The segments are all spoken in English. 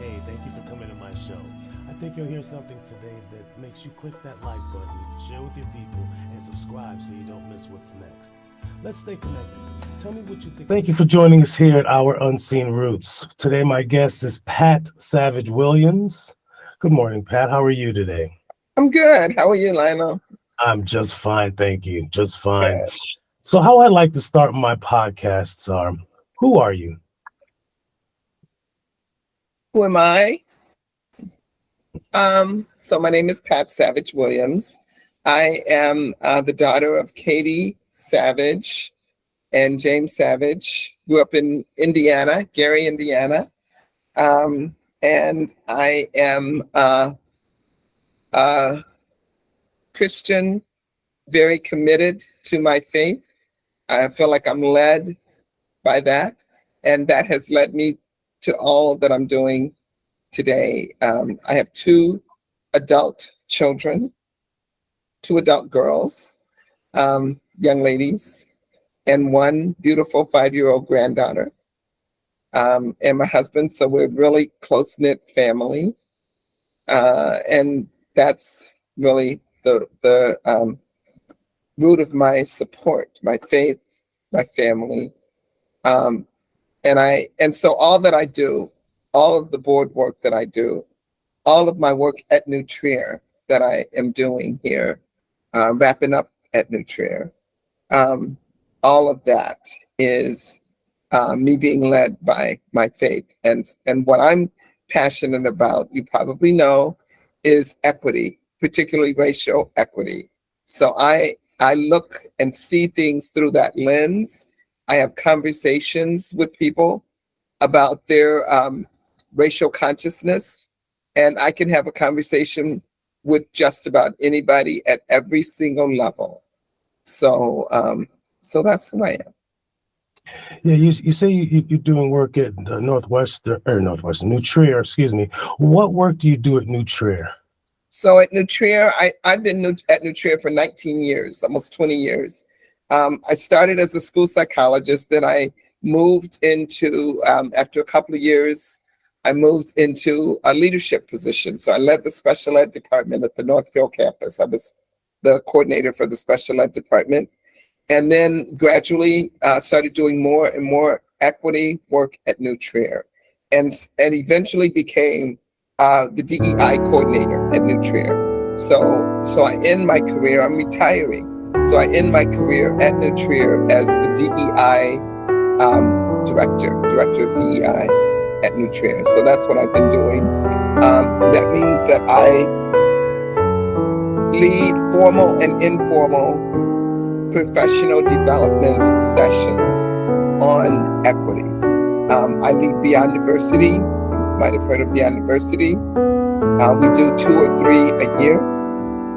Hey, thank you for coming to my show. I think you'll hear something today that makes you click that like button, share with your people, and subscribe so you don't miss what's next. Let's stay connected. Tell me what you think. Thank you for joining us here at Our Unseen Roots. Today, my guest is Pat Savage Williams. Good morning, Pat. How are you today? I'm good. How are you, Lionel? I'm just fine, thank you. Just fine. Good. So, how I like to start my podcasts are, who are you? Who am I? So my name is Pat Savage Williams. I am the daughter of Katie Savage and James Savage. Grew up in Indiana, Gary, Indiana. And I am a Christian, very committed to my faith. I feel like I'm led by that, and that has led me to all that I'm doing today. I have two adult children, two adult girls, young ladies, and one beautiful 5-year-old granddaughter, and my husband. So we're really close-knit family, and that's really the root of my support, my faith, my family. Um, and so all that I do, all of the board work that I do, all of my work at New Trier that I am doing here, wrapping up at New Trier, all of that is me being led by my faith. And what I'm passionate about, you probably know, is equity, particularly racial equity. So I look and see things through that lens. I have conversations with people about their racial consciousness, and I can have a conversation with just about anybody at every single level. So, so that's who I am. Yeah, you say you're doing work at Northwestern, New Trier, excuse me. What work do you do at New Trier? So at New Trier, I've been at New Trier for 19 years, almost 20 years. I started as a school psychologist, then I moved into, after a couple of years, I moved into a leadership position. So I led the special ed department at the Northfield campus. I was the coordinator for the special ed department. And then gradually started doing more and more equity work at New Trier, and eventually became the DEI coordinator at New Trier. So I end my career, I'm retiring. So I end my career at New Trier as the DEI director of DEI at New Trier. So that's what I've been doing. That means that I lead formal and informal professional development sessions on equity. I lead Beyond Diversity. You might have heard of Beyond Diversity. We do 2 or 3 a year.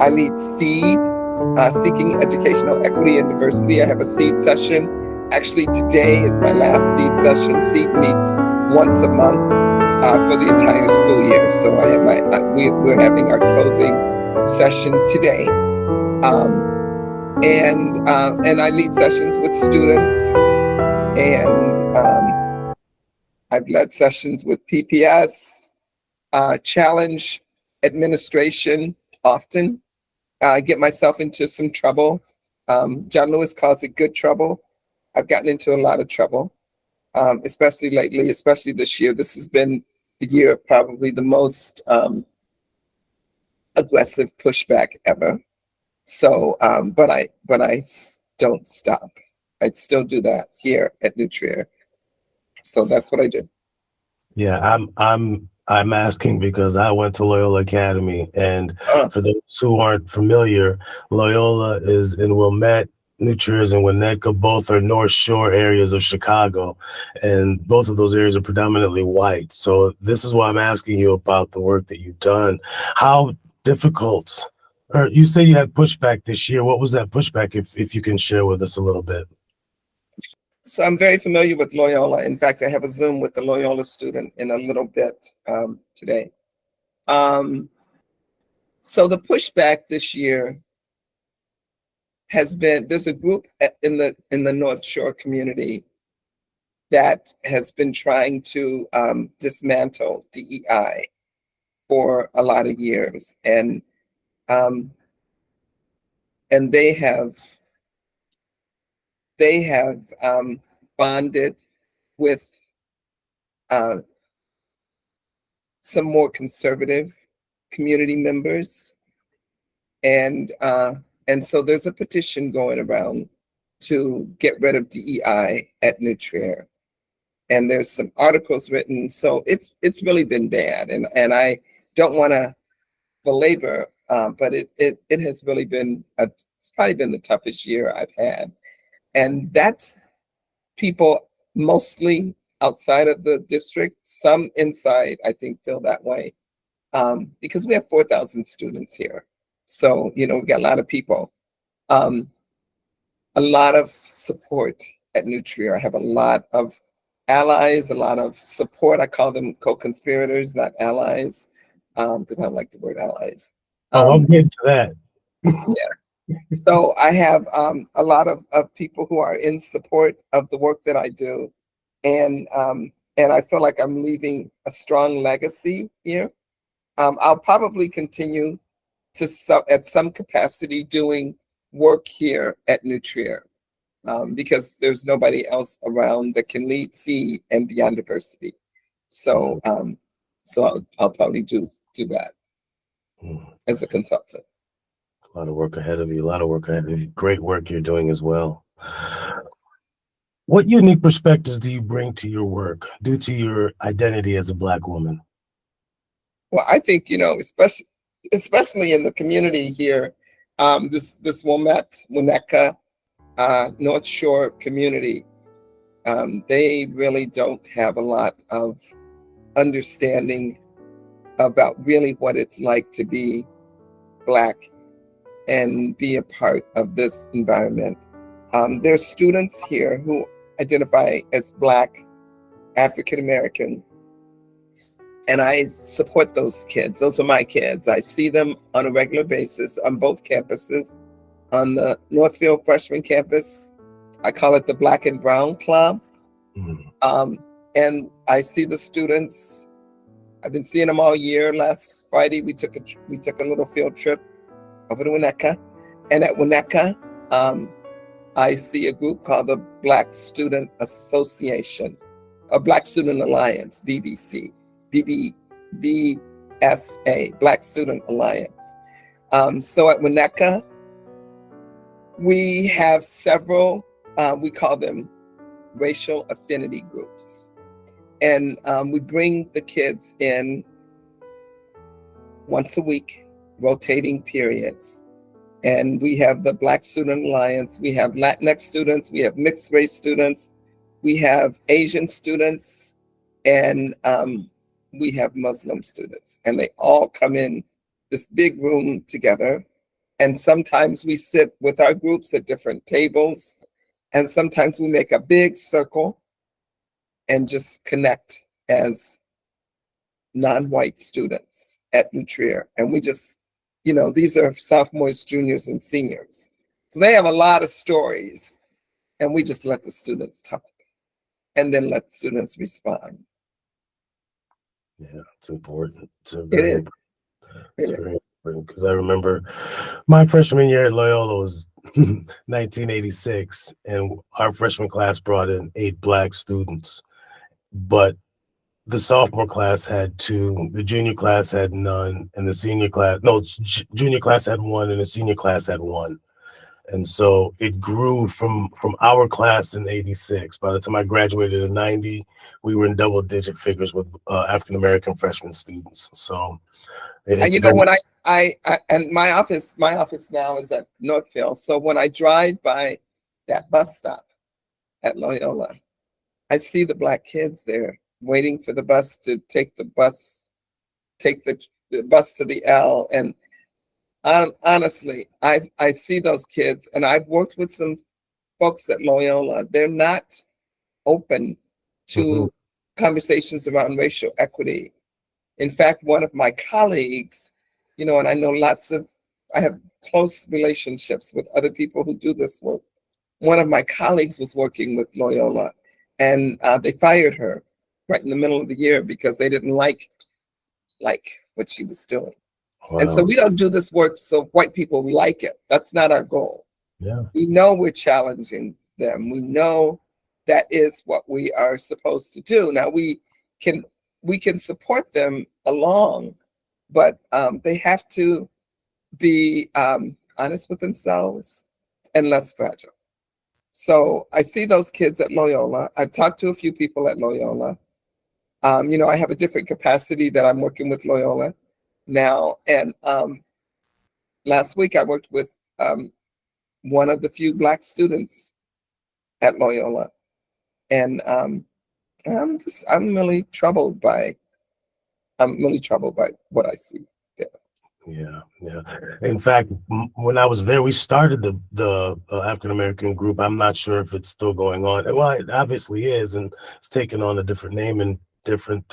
I lead SEED, Seeking Educational Equity and Diversity. I have a SEED session. Actually, today is my last SEED session. SEED meets once a month for the entire school year. So I have we're having our closing session today. And I lead sessions with students, and I've led sessions with PPS, challenge administration often. I get myself into some trouble. John Lewis calls it good trouble. I've gotten into a lot of trouble, especially lately, especially this year. This has been the year of probably the most aggressive pushback ever. So, but I don't stop. I still do that here at New Trier. So that's what I do. Yeah, I'm asking because I went to Loyola Academy, and for those who aren't familiar, Loyola is in Wilmette, New Trier is in Winnetka. Both are North Shore areas of Chicago, and both of those areas are predominantly white. So this is why I'm asking you about the work that you've done. How difficult, or you say you had pushback this year. What was that pushback, if you can share with us a little bit? So I'm very familiar with Loyola. In fact, I have a Zoom with the Loyola student in a little bit today. So the pushback this year has been, there's a group in the North Shore community that has been trying to dismantle DEI for a lot of years, and they have bonded with some more conservative community members, and so there's a petition going around to get rid of DEI at New Trier. And there's some articles written, so it's really been bad. And I don't want to belabor, but it has really been it's probably been the toughest year I've had. And that's people mostly outside of the district. Some inside, I think, feel that way, because we have 4,000 students here. So, we got a lot of people. A lot of support at New Trier. I have a lot of allies, a lot of support. I call them co-conspirators, not allies, because I don't like the word allies. I'll get to that. Yeah. So I have a lot of people who are in support of the work that I do. And I feel like I'm leaving a strong legacy here. I'll probably continue to at some capacity doing work here at New Trier, because there's nobody else around that can lead SEED and Beyond Diversity. So I'll probably do that as a consultant. A lot of work ahead of you. Great work you're doing as well. What unique perspectives do you bring to your work due to your identity as a Black woman? Well, I think, especially in the community here, this Winnetka, North Shore community, they really don't have a lot of understanding about really what it's like to be Black and be a part of this environment. There's students here who identify as Black, African American, and I support those kids. Those are my kids. I see them on a regular basis on both campuses. On the Northfield freshman campus, I call it the Black and Brown Club. And I see the students. I've been seeing them all year. Last Friday, we took a little field trip over to Winnetka. And at Winnetka, I see a group called the Black Student Association, a Black Student Alliance, BBC. BSA, Black Student Alliance. So at Winnetka, we have several, we call them racial affinity groups. And we bring the kids in once a week, rotating periods. And we have the Black Student Alliance, we have Latinx students, we have mixed race students, we have Asian students, and we have Muslim students, and they all come in this big room together. And sometimes we sit with our groups at different tables, and sometimes we make a big circle and just connect as non-white students at New Trier. And we just, these are sophomores, juniors, and seniors. So they have a lot of stories, and we just let the students talk and then let students respond. Yeah, it's important. It's It very is. important because I remember my freshman year at Loyola was 1986, and our freshman class brought in 8 Black students, but the sophomore class had 2, the junior class had none, and the junior class had 1, and the senior class had 1. And so it grew from our class in 86. By the time I graduated in 90, we were in double-digit figures with African-American freshman students. So, when I and my office now is at Northfield. So when I drive by that bus stop at Loyola, I see the Black kids there waiting for the bus to take the bus to the L. And honestly, I see those kids, and I've worked with some folks at Loyola. They're not open to conversations around racial equity. In fact, one of my colleagues, and I know I have close relationships with other people who do this work. One of my colleagues was working with Loyola, and they fired her right in the middle of the year because they didn't like what she was doing. And so Wow. we don't do this work so white people like it. That's not our goal. Yeah. We know we're challenging them. We know that is what we are supposed to do. Now we can support them along, but they have to be honest with themselves and less fragile. So I see those kids at Loyola. I've talked to a few people at Loyola. I have a different capacity that I'm working with Loyola now. And last week I worked with one of the few Black students at Loyola. And I'm really troubled by what I see there. Yeah, yeah. In fact, when I was there, we started the African American group. I'm not sure if it's still going on. Well, it obviously is, and it's taken on a different name and different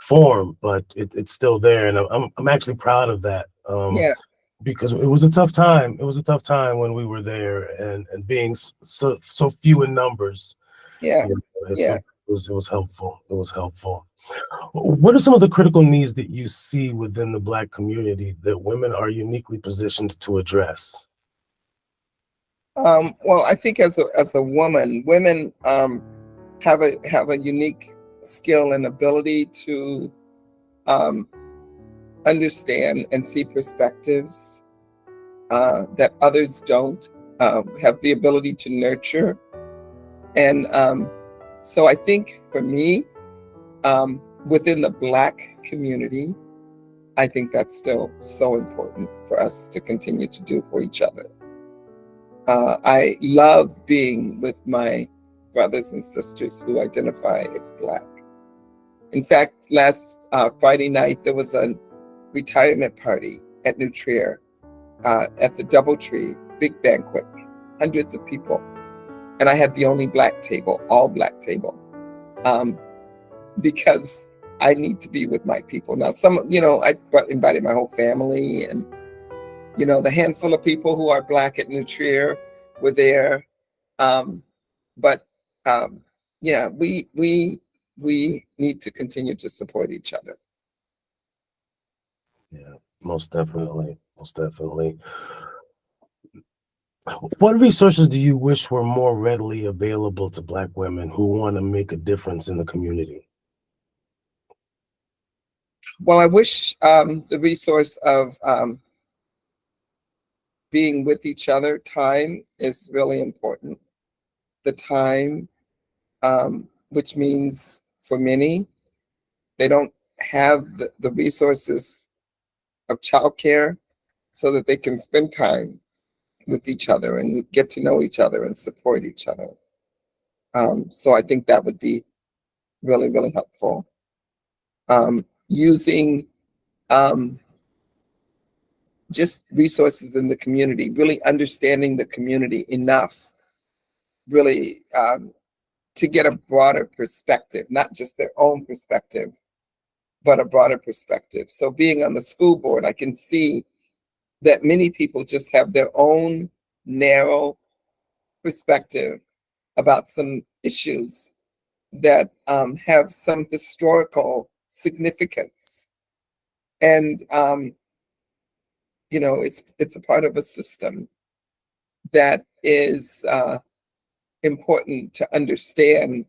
form, but it's still there, and I'm actually proud of that. Yeah, Because it was a tough time. It was a tough time when we were there, and being so few in numbers. yeah, You know, yeah. it was helpful. It was helpful. What are some of the critical needs that you see within the Black community that women are uniquely positioned to address? Well, I think as a woman, women have a unique skill and ability to understand and see perspectives that others don't. Have the ability to nurture, and so I think for me, within the Black community, I think that's still so important for us to continue to do for each other. I love being with my brothers and sisters who identify as Black. In fact, last Friday night, there was a retirement party at New Trier at the Doubletree, big banquet, hundreds of people. And I had the only Black table, all Black table, because I need to be with my people. Now, I invited my whole family, and, the handful of people who are Black at New Trier were there. But yeah, we need to continue to support each other. Yeah, most definitely. Most definitely. What resources do you wish were more readily available to Black women who want to make a difference in the community? Well, I wish the resource of being with each other, time is really important. The time, which means for many, they don't have the resources of childcare so that they can spend time with each other and get to know each other and support each other. So I think that would be really, really helpful. Using just resources in the community, really understanding the community enough, really to get a broader perspective, not just their own perspective, but a broader perspective. So being on the school board, I can see that many people just have their own narrow perspective about some issues that have some historical significance. And it's a part of a system that is important to understand,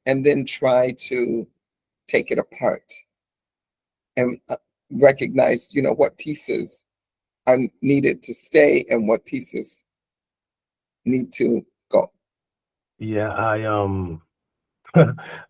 and then try to take it apart and recognize, what pieces are needed to stay and what pieces need to go. Yeah,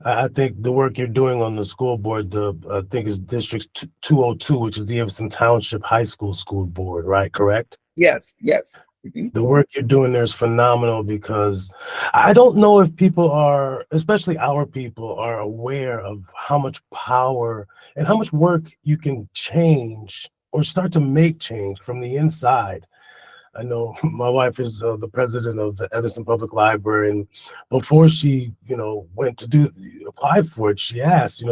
I think the work you're doing on the school board, I think is District 202, which is the Evanston Township High School Board, right? Correct? Yes, yes. Mhm. The work you're doing there is phenomenal, because I don't know if people are, especially our people, are aware of how much power and how much work you can change or start to make change from the inside. I know my wife is the president of the Evanston Public Library, and before she, went to applied for it, she asked,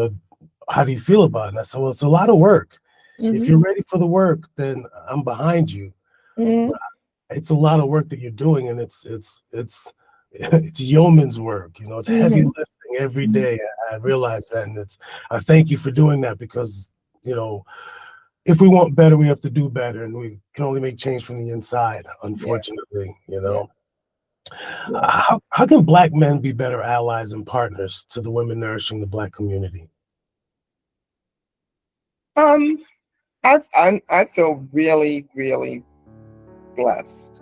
how do you feel about it? And I said, well, it's a lot of work. If you're ready for the work, then I'm behind you. Mhm. But it's a lot of work that you're doing, and it's it's yeoman's work. It's heavy Mhm. lifting every day. I realize that, and I thank you for doing that because if we want better, we have to do better, and we can only make change from the inside. Yeah, Unfortunately, yeah, yeah. how can Black men be better allies and partners to the women nourishing the Black community? Um, I feel really, really blessed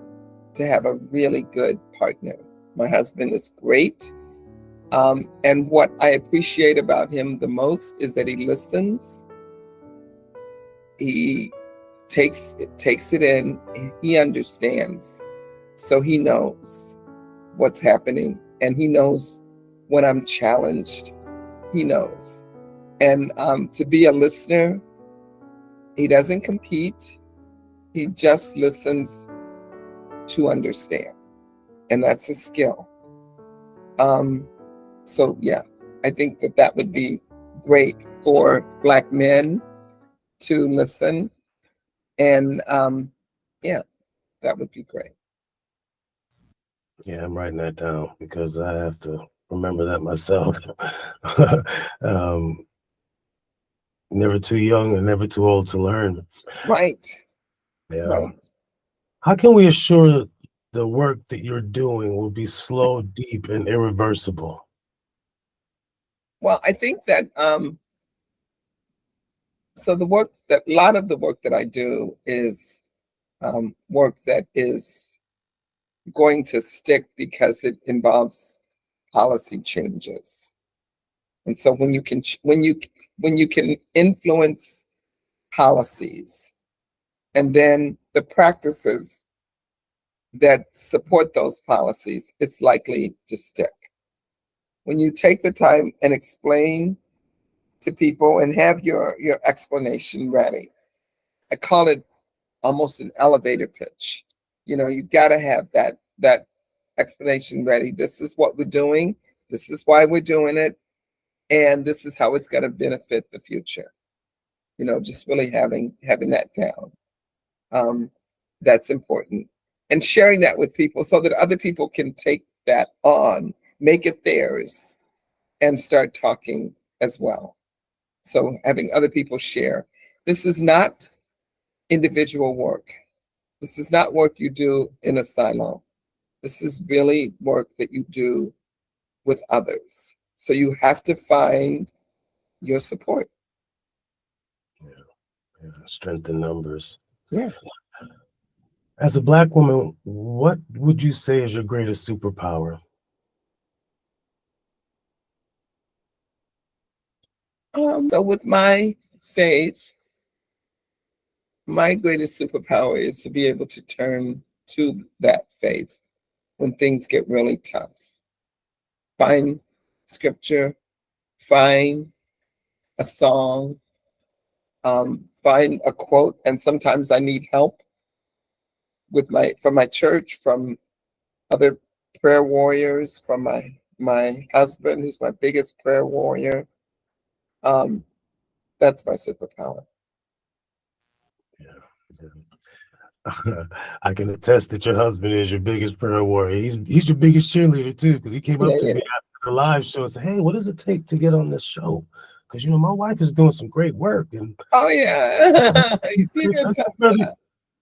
to have a really good partner. My husband is great. And what I appreciate about him the most is that he listens. He takes it in. He understands. So he knows what's happening, and he knows when I'm challenged. He knows. And to be a listener, he doesn't compete. He just listens to understand, and that's a skill. So yeah, I think that would be great for Black men to listen, and yeah, that would be great. Yeah, I'm writing that down because I have to remember that myself. um, Never too young and never too old to learn. Right, Yeah. right. How can we assure the work that you're doing will be slow, deep, and irreversible? Well, I think that so a lot of the work that I do is work that is going to stick because it involves policy changes. And so when you can influence policies and then the practices that support those policies, it's likely to stick. When you take the time and explain to people and have your explanation ready, I call it almost an elevator pitch. You got to have that explanation ready. This is what we're doing. This is why we're doing it, and this is how it's going to benefit the future. Just really having that down. That's important, and sharing that with people so that other people can take that on, make it theirs, and start talking as well. So having other people share. This is not individual work. This is not work you do in a silo. This is really work that you do with others. So you have to find your support. Yeah, yeah. Strength in numbers. Yeah. As a Black woman, what would you say is your greatest superpower? So with my faith, my greatest superpower is to be able to turn to that faith when things get really tough. Find scripture, find a song, find a quote, and sometimes I need help from my church, from other prayer warriors, from my husband, who's my biggest prayer warrior. Um, that's my superpower. Yeah. I can attest that your husband is your biggest prayer warrior. He's your biggest cheerleader too, because he came Yeah, up to yeah. me after the live show and said, "Hey, what does it take to get on this show? Because my wife is doing some great work." And Oh yeah. I He did said, tell me that.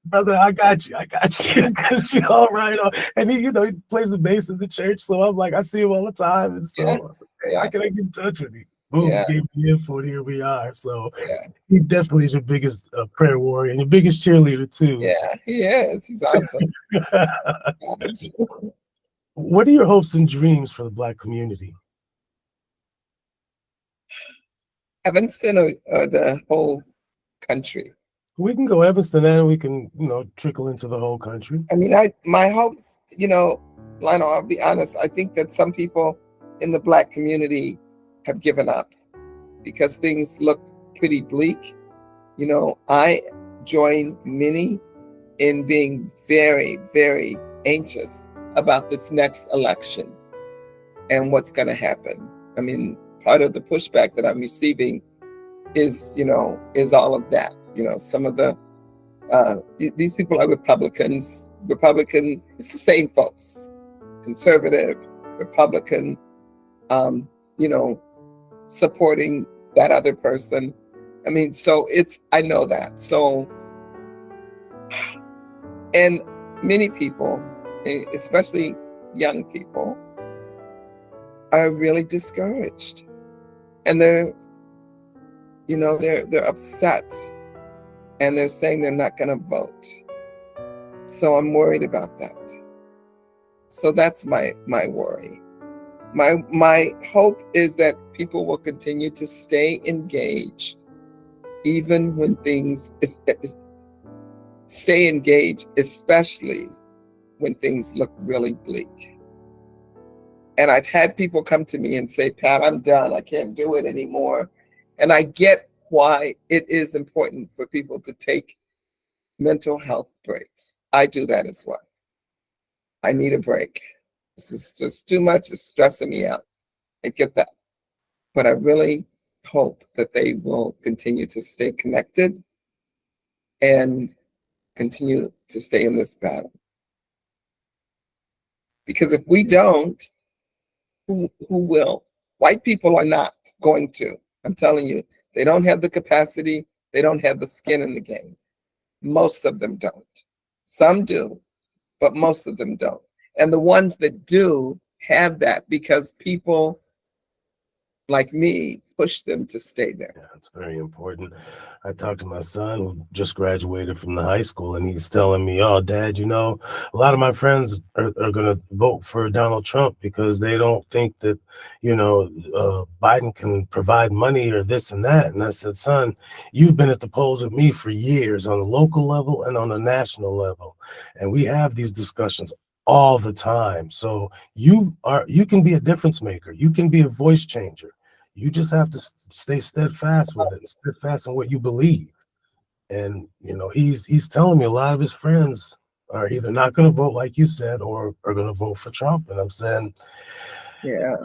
brother, I got you. I got you. Because you all right on. And he plays the bass in the church. So I'm like, I see him all the time. And Yeah, so I said, hey, yeah, I can get in touch with him. Boom, he yeah, gave me the info, and here we are. So yeah, he definitely is your biggest prayer warrior and your biggest cheerleader too. yeah. He is. He's awesome. What are your hopes and dreams for the Black community? Evanston or the whole country. We can go Evanston and we can, trickle into the whole country. I mean, my hopes, Lionel, I'll be honest, I think that some people in the Black community have given up because things look pretty bleak. I join many in being very, very anxious about this next election and what's going to happen. I mean, part of the pushback that I'm receiving is all of that. Some of these people are Republican, it's the same folks. conservative, Republican, you know, supporting that other person. I mean, so I know that. So, and many people, especially young people, are really discouraged, and they're upset, and they're saying they're not going to vote. So I'm worried about that. So that's my worry. My hope is that people will continue to stay engaged, even when things stay engaged, especially when things look really bleak. And I've had people come to me and say, Pat, I'm done. I can't do it anymore. And I get why it is important for people to take mental health breaks. I do that as well. I need a break. This is just too much. It's stressing me out. I get that. But I really hope that they will continue to stay connected and continue to stay in this battle. Because if we don't, who will? White people are not going to. I'm telling you, they don't have the capacity. They don't have the skin in the game. Most of them don't. Some do, but most of them don't. And the ones that do have that because people like me push them to stay there. Yeah, it's very important. I talked to my son who just graduated from the high school, and he's telling me, oh, Dad, a lot of my friends are going to vote for Donald Trump because they don't think that, Biden can provide money or this and that. And I said, son, you've been at the polls with me for years on a local level and on a national level. And we have these discussions all the time. So you can be a difference maker. You can be a voice changer. You just have to stay steadfast with it, steadfast in what you believe. And, he's telling me a lot of his friends are either not going to vote, like you said, or are going to vote for Trump. And I'm saying, yeah,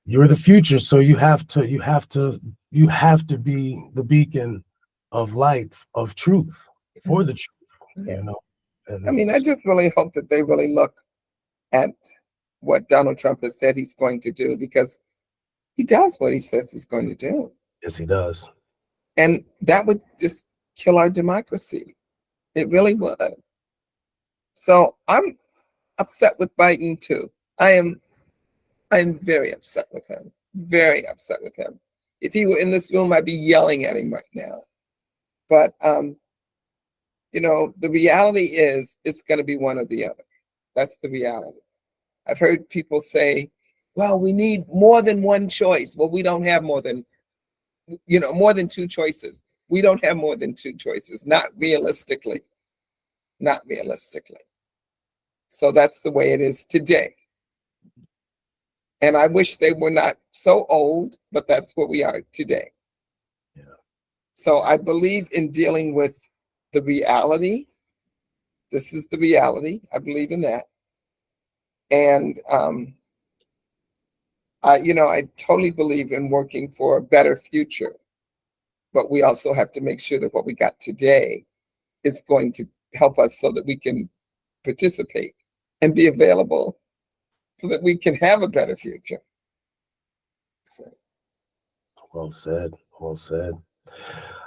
you're the future. So you have to be the beacon of light, of truth, for the truth, yeah. And I mean, I just really hope that they really look at what Donald Trump has said he's going to do, because he does what he says he's going to do. Yes, he does. And that would just kill our democracy. It really would. So I'm upset with Biden too. I'm very upset with him. Very upset with him. If he were in this room, I'd be yelling at him right now. But the reality is it's going to be one or the other. That's the reality. I've heard people say, well, we need more than one choice. Well, we don't have more than two choices. We don't have more than two choices, not realistically. Not realistically. So that's the way it is today. And I wish they were not so old, but that's what we are today. Yeah. So I believe in dealing with the reality. This is the reality. I believe in that. And I totally believe in working for a better future. But we also have to make sure that what we got today is going to help us so that we can participate and be available so that we can have a better future. So. Well said. Well said.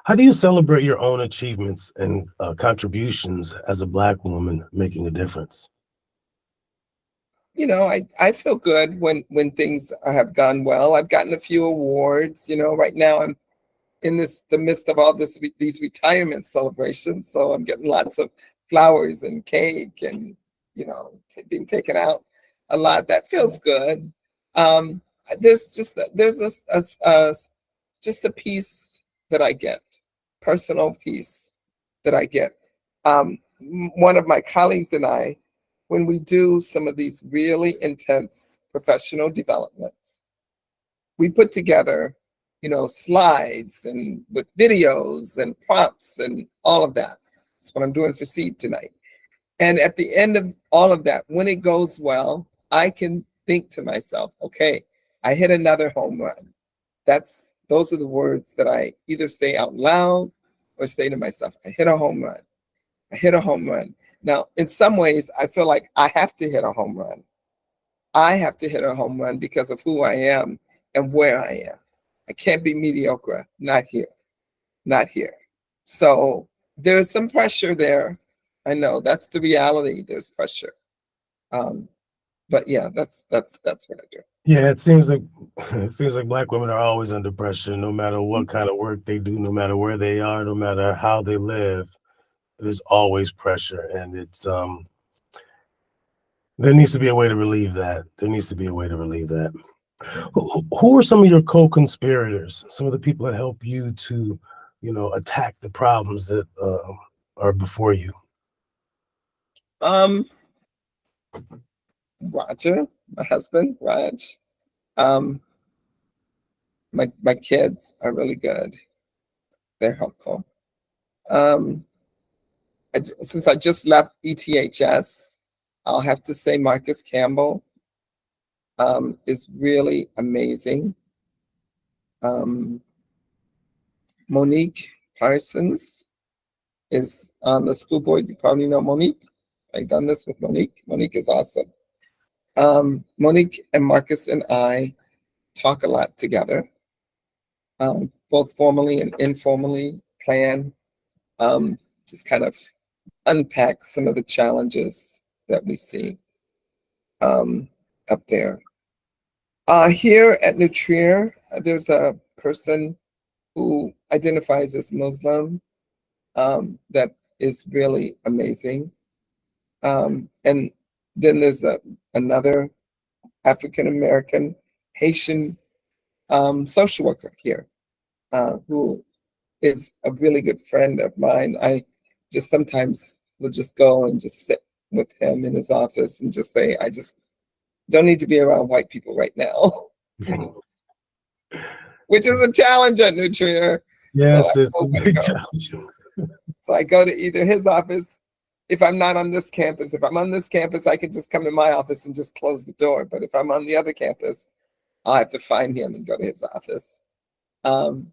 How do you celebrate your own achievements and contributions as a Black woman making a difference? I feel good when things have gone well. I've gotten a few awards. Right now I'm in the midst of all these retirement celebrations, so I'm getting lots of flowers and cake and being taken out a lot. That feels good. There's just a piece that I get, personal piece that I get. One of my colleagues and I, when we do some of these really intense professional developments, we put together, slides and with videos and prompts and all of that. That's what I'm doing for Seed tonight. And at the end of all of that, when it goes well, I can think to myself, okay, I hit another home run. Those are the words that I either say out loud or say to myself, I hit a home run. I hit a home run. Now, in some ways, I feel like I have to hit a home run I have to hit a home run because of who I am and where I am. I can't be mediocre. Not here. Not here. So there's some pressure there. I know that's the reality. There's pressure. But yeah, that's what I do. Yeah, it seems like Black women are always under pressure, no matter what kind of work they do, no matter where they are, no matter how they live. There's always pressure, and it's there needs to be a way to relieve that. There needs to be a way to relieve that. Who are some of your co-conspirators? Some of the people that help you to, attack the problems that are before you. Roger, my husband, Raj. My kids are really good. They're helpful. Since I just left ETHS, I'll have to say Marcus Campbell is really amazing. Monique Parsons is on the school board. You probably know Monique. I've done this with Monique. Monique is awesome. Monique and Marcus and I talk a lot together, both formally and informally plan, just kind of unpack some of the challenges that we see up there. Here at New Trier, there's a person who identifies as Muslim that is really amazing. And then there's another African-American Haitian social worker here who is a really good friend of mine. I just sometimes will just go and just sit with him in his office and just say, I just don't need to be around white people right now. Which is a challenge at New Trier. Yes, it's a big challenge. So I go to either his office, if I'm not on this campus. If I'm on this campus, I can just come in my office and just close the door. But if I'm on the other campus, I'll have to find him and go to his office.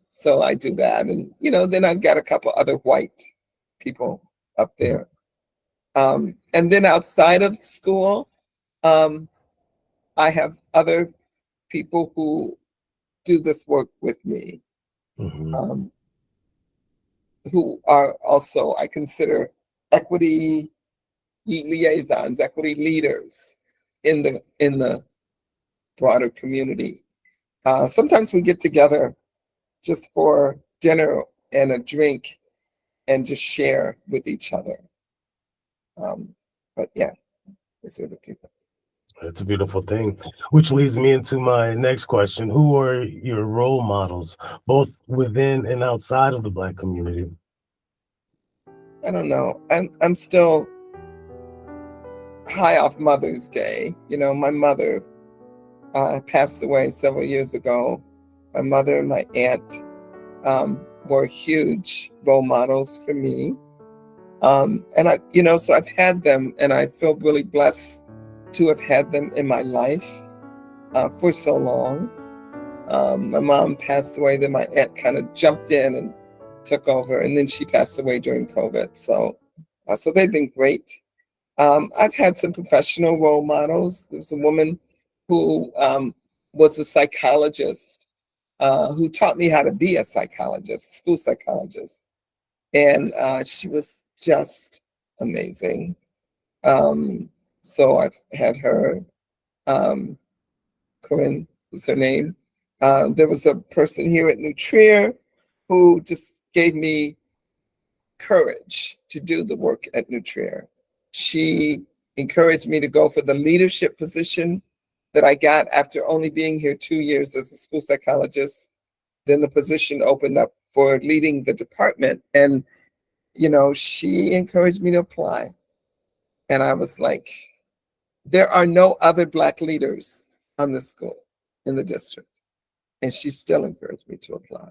So I do that. And, then I've got a couple other white people up there. And then outside of school, I have other people who do this work with me, who are also, I consider, equity liaisons, equity leaders in the broader community. Sometimes we get together just for dinner and a drink and just share with each other. But yeah, these are the people. That's a beautiful thing, which leads me into my next question. Who are your role models, both within and outside of the Black community? I don't know. I'm still high off Mother's Day. My mother passed away several years ago. My mother and my aunt were huge role models for me. And so I've had them, and I feel really blessed to have had them in my life for so long. My mom passed away, then my aunt kind of jumped in and took over, and then she passed away during COVID. So they've been great. I've had some professional role models. There's a woman who was a psychologist who taught me how to be a psychologist, school psychologist. And she was just amazing. So I've had her, Corinne was her name. There was a person here at New Trier who just gave me courage to do the work at New Trier. She encouraged me to go for the leadership position that I got after only being here 2 years as a school psychologist. Then the position opened up for leading the department. And, she encouraged me to apply. And I was like, there are no other Black leaders on the school in the district. And she still encouraged me to apply.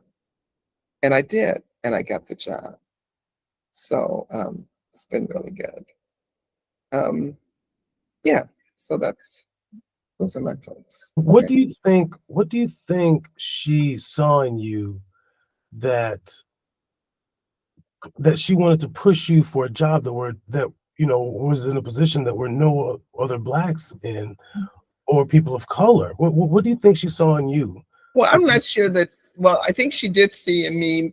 And I did, and I got the job. So it's been really good. Yeah, so those are my folks. What do you think she saw in you that she wanted to push you for a job that was in a position that were no other Blacks in? or people of color? What do you think she saw in you? Well, I'm not sure that. Well, I think she did see in me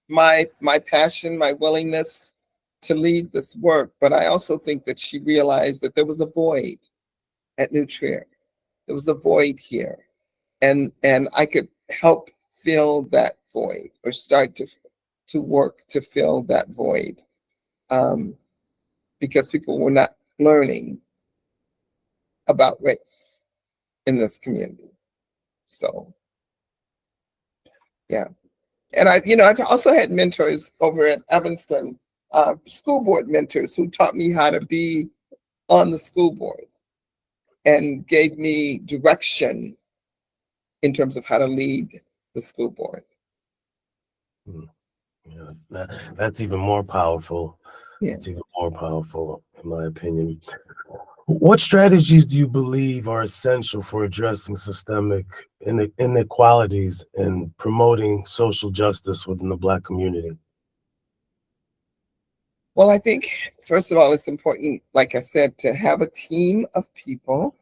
my passion, my willingness to lead this work, but I also think that she realized that there was a void at New Trier. There was a void here, and I could help fill that void, or start to work to fill that void, because people were not learning about race in this community. So, yeah. And I've also had mentors over at Evanston, school board mentors, who taught me how to be on the school board and gave me direction in terms of how to lead the school board. Yeah, that's even more powerful. Yeah. It's even more powerful, in my opinion. What strategies do you believe are essential for addressing systemic inequalities and promoting social justice within the Black community? Well, I think, first of all, it's important, like I said, to have a team of people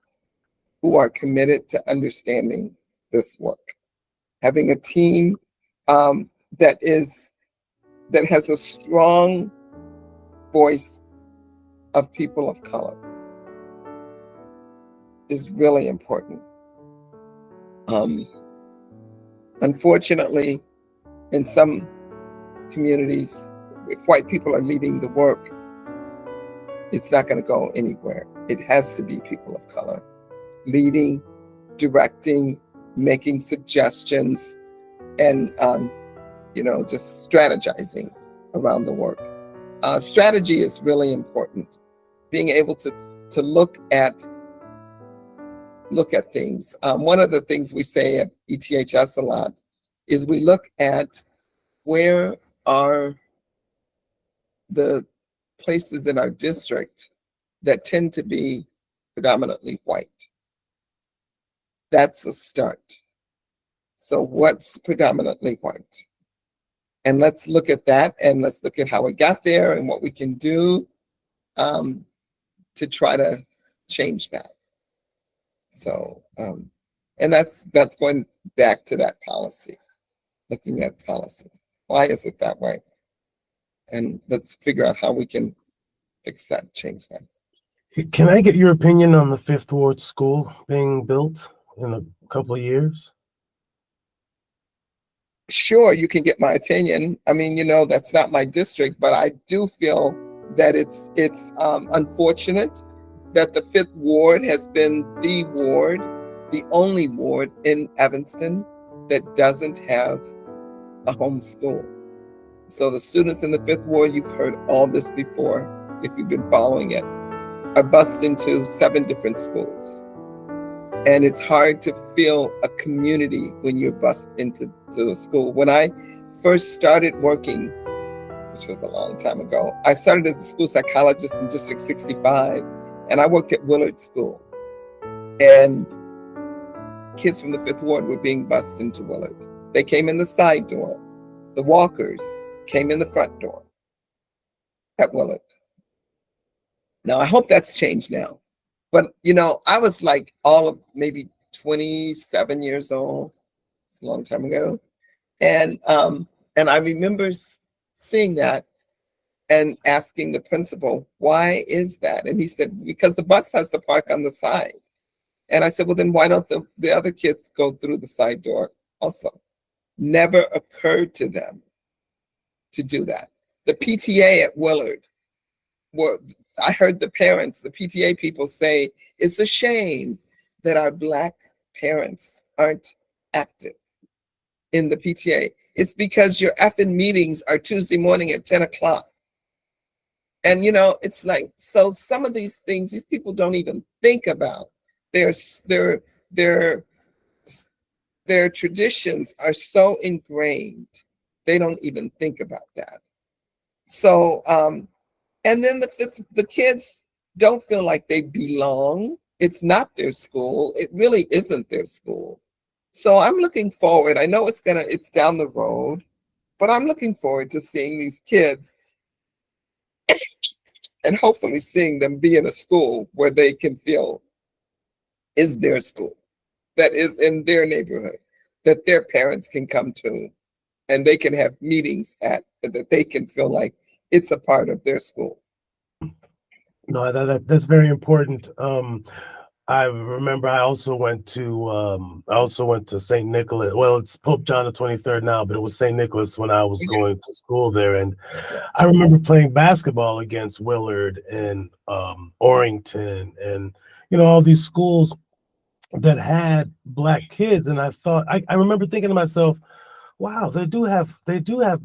who are committed to understanding this work. Having a team that has a strong voice of people of color is really important. Unfortunately, in some communities, if white people are leading the work, it's not going to go anywhere. It has to be people of color leading, directing, making suggestions, and just strategizing around the work. Strategy is really important. Being able to look at things. One of the things we say at ETHS a lot is we look at where are the places in our district that tend to be predominantly white. That's a start. So what's predominantly white? And let's look at that, and let's look at how it got there and what we can do to try to change that. So, and that's going back to that policy, looking at policy. Why is it that way? And let's figure out how we can fix that, change that. Can I get your opinion on the Fifth Ward School being built in a couple of years? Sure, you can get my opinion. I mean, that's not my district, but I do feel that it's unfortunate that the Fifth Ward has been the only ward in Evanston that doesn't have a home school. So the students in the Fifth Ward, you've heard all this before, if you've been following it, are bused into 7 different schools. And it's hard to feel a community when you're bused into a school. When I first started working, which was a long time ago, I started as a school psychologist in District 65, and I worked at Willard School. And kids from the Fifth Ward were being bused into Willard. They came in the side door. The walkers came in the front door at Willard. Now, I hope that's changed now. But, I was like all of maybe 27 years old. It's a long time ago. And I remember seeing that and asking the principal, why is that? And he said, because the bus has to park on the side. And I said, well, then why don't the other kids go through the side door also? Never occurred to them to do that. The PTA at Willard, I heard the parents, the PTA people say, it's a shame that our Black parents aren't active in the PTA. It's because your effing meetings are Tuesday morning at 10 o'clock. And, it's like, so some of these things, these people don't even think about. Their traditions are so ingrained, they don't even think about that. So, and then the kids don't feel like they belong. It's not their school. It really isn't their school. So I'm looking forward. I know it's down the road, but I'm looking forward to seeing these kids and hopefully seeing them be in a school where they can feel is their school, that is in their neighborhood, that their parents can come to, and they can have meetings at, that they can feel like it's a part of their school. No, that's very important. I remember I also went to St. Nicholas. Well, it's Pope John the 23rd now, but it was St. Nicholas when I was going to school there. And I remember playing basketball against Willard and Orrington and, all these schools that had Black kids. And I remember thinking to myself, wow, they do have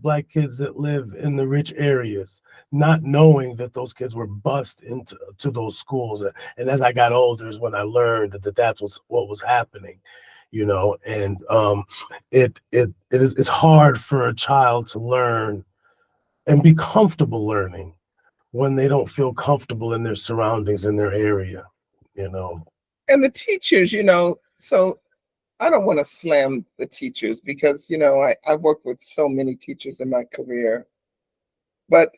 Black kids that live in the rich areas, not knowing that those kids were bused into those schools. And as I got older is when I learned that that's what was happening, and it's hard for a child to learn and be comfortable learning when they don't feel comfortable in their surroundings, in their area. And the teachers, so I don't want to slam the teachers because, I worked with so many teachers in my career, but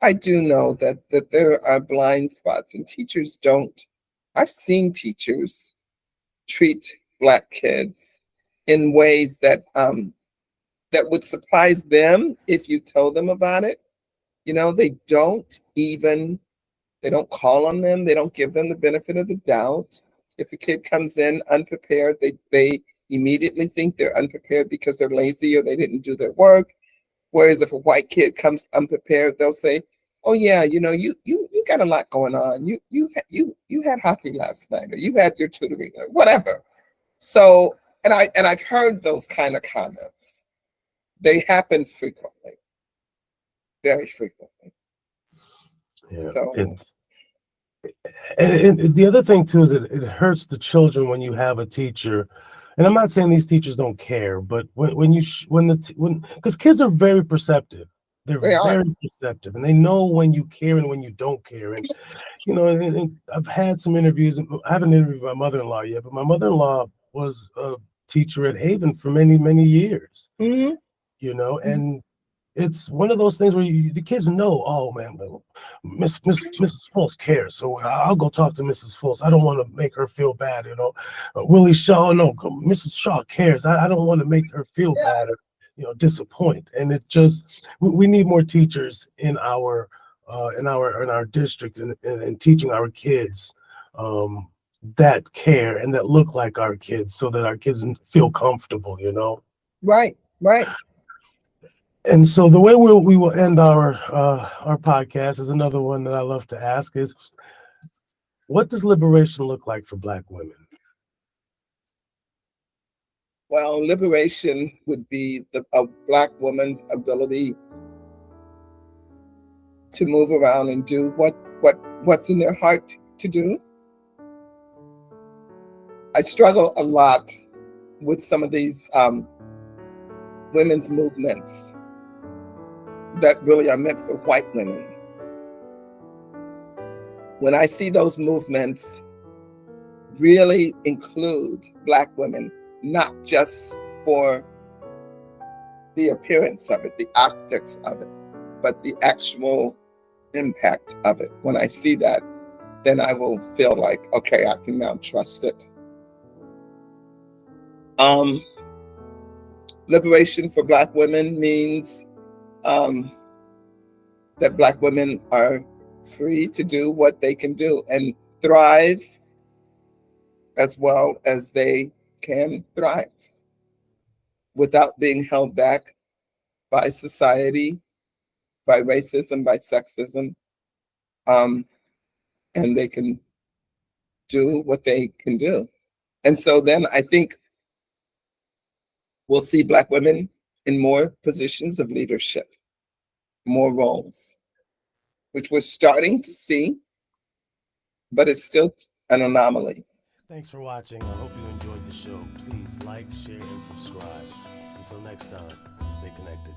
I do know that there are blind spots, and teachers don't. I've seen teachers treat Black kids in ways that that would surprise them if you told them about it. They don't call on them. They don't give them the benefit of the doubt. If a kid comes in unprepared, they immediately think they're unprepared because they're lazy or they didn't do their work. Whereas if a white kid comes unprepared, they'll say, "Oh yeah, you got a lot going on. You had hockey last night, or you had your tutoring, or whatever." So, and I've heard those kind of comments. They happen frequently, very frequently. Yeah. So. And the other thing too is it hurts the children when you have a teacher, and I'm not saying these teachers don't care, but because kids are very perceptive, they're very perceptive, and they know when you care and when you don't care. And and I've had some interviews. I haven't interviewed my mother-in-law yet, but my mother-in-law was a teacher at Haven for many, many years. And it's one of those things where the kids know, oh man, Mrs. Fultz cares, so I'll go talk to Mrs. Fultz. I don't want to make her feel bad, Willie Shaw, no, Mrs. Shaw cares. I don't want to make her feel bad or disappoint. And it just we need more teachers in our district and teaching our kids that care and that look like our kids, so that our kids feel comfortable. Right. And so the way we will end our podcast is another one that I love to ask is, what does liberation look like for Black women? Well, liberation would be a Black woman's ability to move around and do what's in their heart to do. I struggle a lot with some of these women's movements that really are meant for white women. When I see those movements really include Black women, not just for the appearance of it, the optics of it, but the actual impact of it. When I see that, then I will feel like, okay, I can now trust it. Liberation for Black women means that Black women are free to do what they can do and thrive as well as they can thrive without being held back by society, by racism, by sexism. And they can do what they can do. And so then I think we'll see Black women in more positions of leadership, more roles, which we're starting to see, but it's still an anomaly. Thanks for watching. I hope you enjoyed the show. Please like, share, and subscribe. Until next time, stay connected.